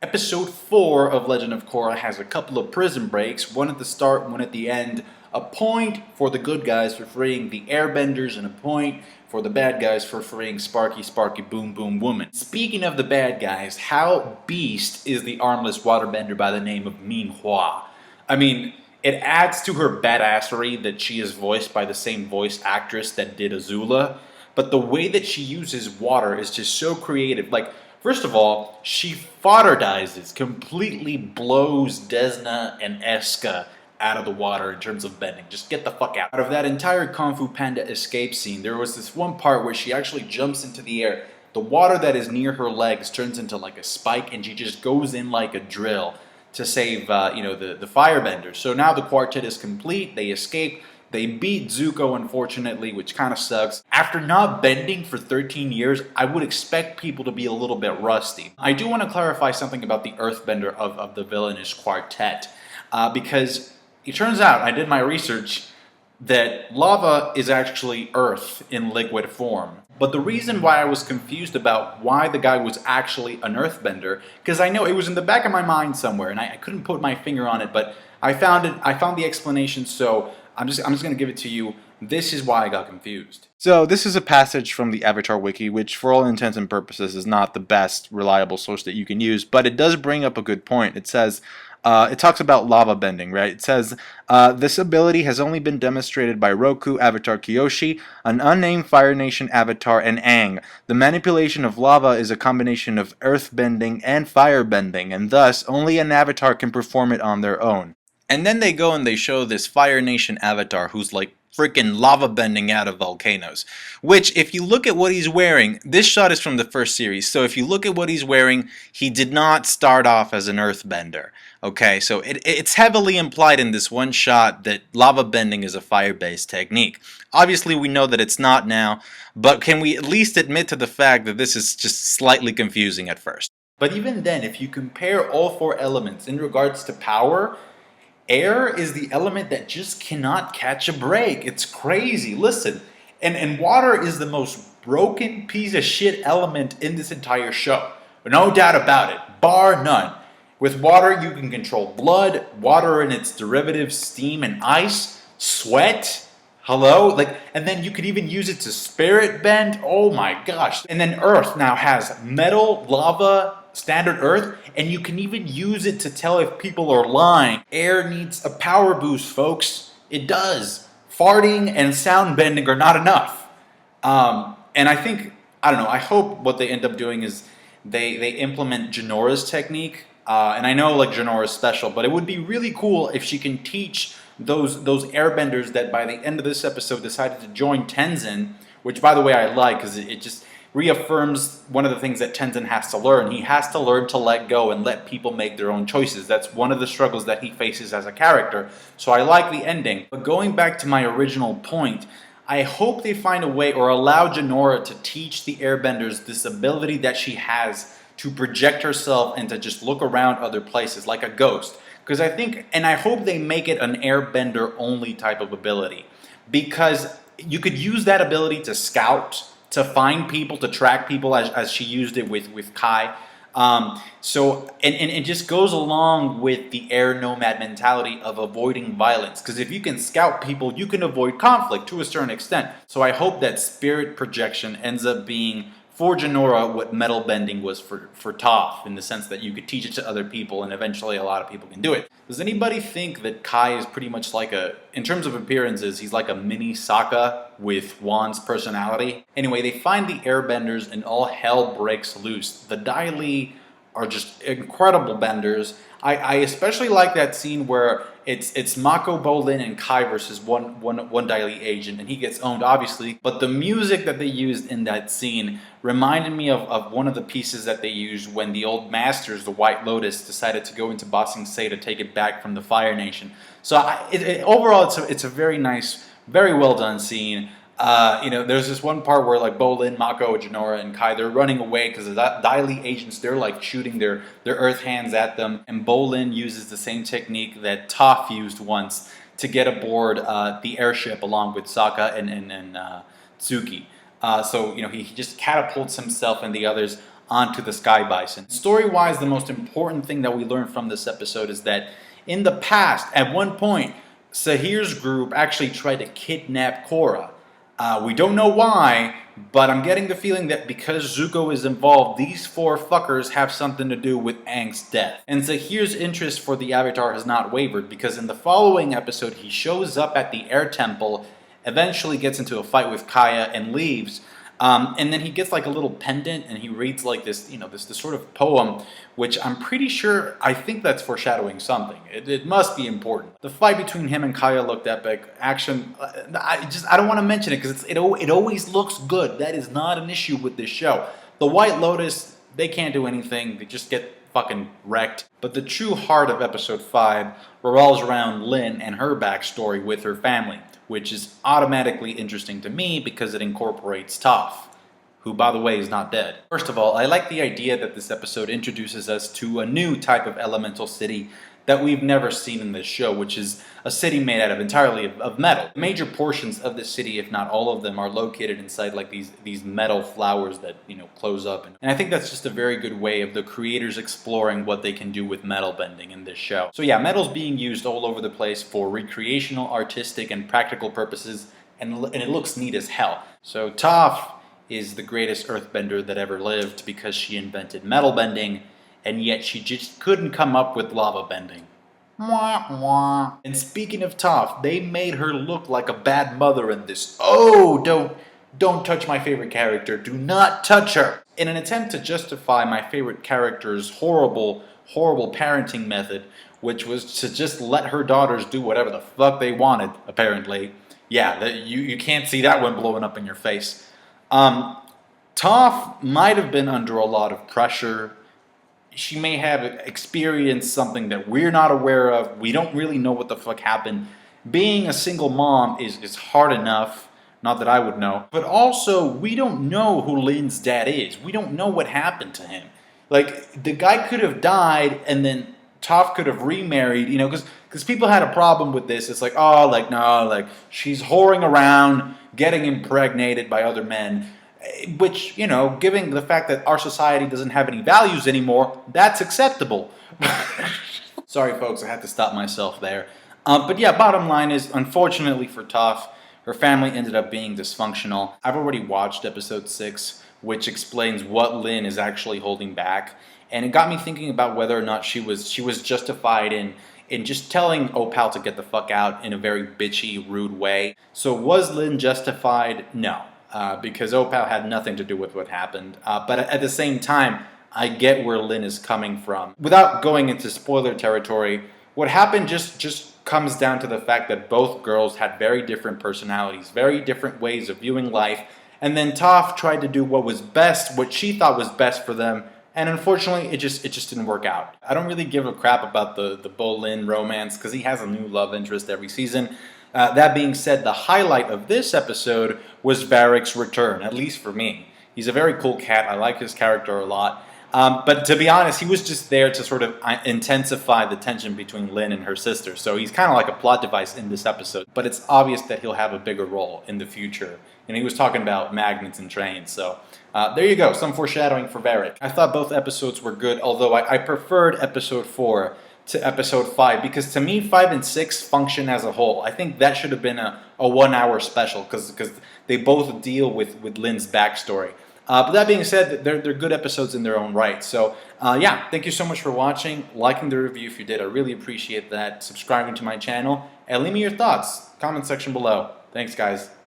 Episode 4 of Legend of Korra has a couple of prison breaks, one at the start, one at the end. A point for the good guys for freeing the airbenders, and a point for the bad guys for freeing Sparky Sparky Boom Boom Woman. Speaking of the bad guys, how beast is the armless waterbender by the name of Ming-Hua? I mean, it adds to her badassery that she is voiced by the same voice actress that did Azula, but the way that she uses water is just so creative. Like, first of all, she fodderdizes, completely blows Desna and Eska out of the water in terms of bending. Just get the fuck out. Out of that entire Kung Fu Panda escape scene, there was this one part where she actually jumps into the air. The water that is near her legs turns into like a spike, and she just goes in like a drill to save, the firebenders. So now the quartet is complete. They escape. They beat Zuko, unfortunately, which kind of sucks. After not bending for 13 years, I would expect people to be a little bit rusty. I do want to clarify something about the earthbender of the villainous quartet, because it turns out, I did my research, that lava is actually earth in liquid form. But the reason why I was confused about why the guy was actually an earthbender, because I know it was in the back of my mind somewhere, and I couldn't put my finger on it, but I found the explanation, so I'm just going to give it to you. This is why I got confused. So this is a passage from the Avatar Wiki, which for all intents and purposes is not the best reliable source that you can use, but it does bring up a good point. It says, it talks about lava bending, right? It says, this ability has only been demonstrated by Roku, Avatar Kyoshi, an unnamed Fire Nation avatar, and Aang. The manipulation of lava is a combination of earth bending and fire bending, and thus only an avatar can perform it on their own. And then they go and they show this Fire Nation avatar who's like freaking lava bending out of volcanoes. Which, if you look at what he's wearing, this shot is from the first series, so if you look at what he's wearing, he did not start off as an earthbender. Okay, so it's heavily implied in this one shot that lava bending is a fire-based technique. Obviously, we know that it's not now, but can we at least admit to the fact that this is just slightly confusing at first? But even then, if you compare all four elements in regards to power, air is the element that just cannot catch a break. It's crazy. Listen, and water is the most broken piece of shit element in this entire show. No doubt about it, bar none. With water, you can control blood, water and its derivatives, steam and ice, sweat. Hello? And then you could even use it to spirit bend. Oh my gosh. And then earth now has metal, lava, standard earth, and you can even use it to tell if people are lying. Air needs a power boost, folks. It does. Farting and sound bending are not enough. And I think, I don't know, I hope what they end up doing is they implement Janora's technique. And I know like Janora's special, but it would be really cool if she can teach those airbenders that by the end of this episode decided to join Tenzin, which by the way I like because it just reaffirms one of the things that Tenzin has to learn. He has to learn to let go and let people make their own choices. That's one of the struggles that he faces as a character. So I like the ending. But going back to my original point, I hope they find a way or allow Janora to teach the airbenders this ability that she has to project herself and to just look around other places like a ghost. Because I think, and I hope they make it an airbender only type of ability. Because you could use that ability to scout, to find people, to track people as she used it with Kai. So it just goes along with the air nomad mentality of avoiding violence. Because if you can scout people, you can avoid conflict to a certain extent. So I hope that spirit projection ends up being for Janora what metal bending was for Toph, in the sense that you could teach it to other people and eventually a lot of people can do it. Does anybody think that Kai is pretty much like in terms of appearances, he's like a mini Sokka with Wan's personality? Anyway, they find the airbenders and all hell breaks loose. The Dai Li are just incredible benders. I especially like that scene where it's Mako, Bolin, and Kai versus one Dai Li agent, and he gets owned, obviously. But the music that they used in that scene reminded me of one of the pieces that they used when the old masters, the White Lotus, decided to go into Ba Sing Se to take it back from the Fire Nation. So overall, it's a very nice, very well done scene. There's this one part where like Bolin, Mako, Janora, and Kai, they're running away because the Dai Li agents, they're like shooting their earth hands at them, and Bolin uses the same technique that Toph used once to get aboard the airship along with Sokka and Tsuki. So he just catapults himself and the others onto the Sky Bison. Story-wise, the most important thing that we learned from this episode is that in the past, at one point, Zahir's group actually tried to kidnap Korra. We don't know why, but I'm getting the feeling that because Zuko is involved, these four fuckers have something to do with Aang's death. And Zahir's interest for the Avatar has not wavered, because in the following episode, he shows up at the Air Temple, eventually gets into a fight with Kaya and leaves. And then he gets like a little pendant and he reads like this, this sort of poem, which I'm pretty sure, I think that's foreshadowing something. It must be important. The fight between him and Kaya looked epic. Action, I don't want to mention it because it always looks good. That is not an issue with this show. The White Lotus, they can't do anything. They just get fucking wrecked. But the true heart of episode 5 revolves around Lin and her backstory with her family, which is automatically interesting to me because it incorporates Toph, who, by the way, is not dead. First of all, I like the idea that this episode introduces us to a new type of elemental city that we've never seen in this show, which is a city made out of entirely of metal. Major portions of the city, if not all of them, are located inside like these metal flowers that, close up. And I think that's just a very good way of the creators exploring what they can do with metal bending in this show. So yeah, metal's being used all over the place for recreational, artistic, and practical purposes, and it looks neat as hell. So Toph is the greatest earthbender that ever lived because she invented metal bending, and yet she just couldn't come up with lava bending. Mwah, mwah. And speaking of Toph, they made her look like a bad mother in this. Oh, don't touch my favorite character. Do not touch her. In an attempt to justify my favorite character's horrible parenting method, which was to just let her daughters do whatever the fuck they wanted, apparently. Yeah, you can't see that one blowing up in your face. Toph might have been under a lot of pressure. She may have experienced something that we're not aware of. We don't really know what the fuck happened. Being a single mom is hard enough. Not that I would know. But also, we don't know who Lin's dad is. We don't know what happened to him. Like, the guy could have died and then Toph could have remarried, because people had a problem with this. It's like, oh, like, no, like, she's whoring around, getting impregnated by other men. Which, given the fact that our society doesn't have any values anymore, that's acceptable. Sorry, folks, I had to stop myself there. But yeah, bottom line is, unfortunately for Toph, her family ended up being dysfunctional. I've already watched episode 6, which explains what Lin is actually holding back. And it got me thinking about whether or not she was justified in just telling Opal to get the fuck out in a very bitchy, rude way. So was Lin justified? No. Because Opal had nothing to do with what happened. But at the same time, I get where Lin is coming from. Without going into spoiler territory, what happened just comes down to the fact that both girls had very different personalities, very different ways of viewing life, and then Toph tried to do what was best, what she thought was best for them, and unfortunately, it just didn't work out. I don't really give a crap about the Bo-Lin romance, because he has a new love interest every season. That being said, the highlight of this episode was Varric's return, at least for me. He's a very cool cat. I like his character a lot. But to be honest, he was just there to sort of intensify the tension between Lin and her sister. So he's kind of like a plot device in this episode. But it's obvious that he'll have a bigger role in the future. And he was talking about magnets and trains. So there you go, some foreshadowing for Varric. I thought both episodes were good, although I preferred episode 4 to episode 5, because to me 5 and 6 function as a whole. I think that should have been a 1 hour special, because they both deal with Lin's backstory. But that being said, they're good episodes in their own right. So yeah, thank you so much for watching, liking the review if you did. I really appreciate that. Subscribing to my channel, and leave me your thoughts, comment section below. Thanks, guys.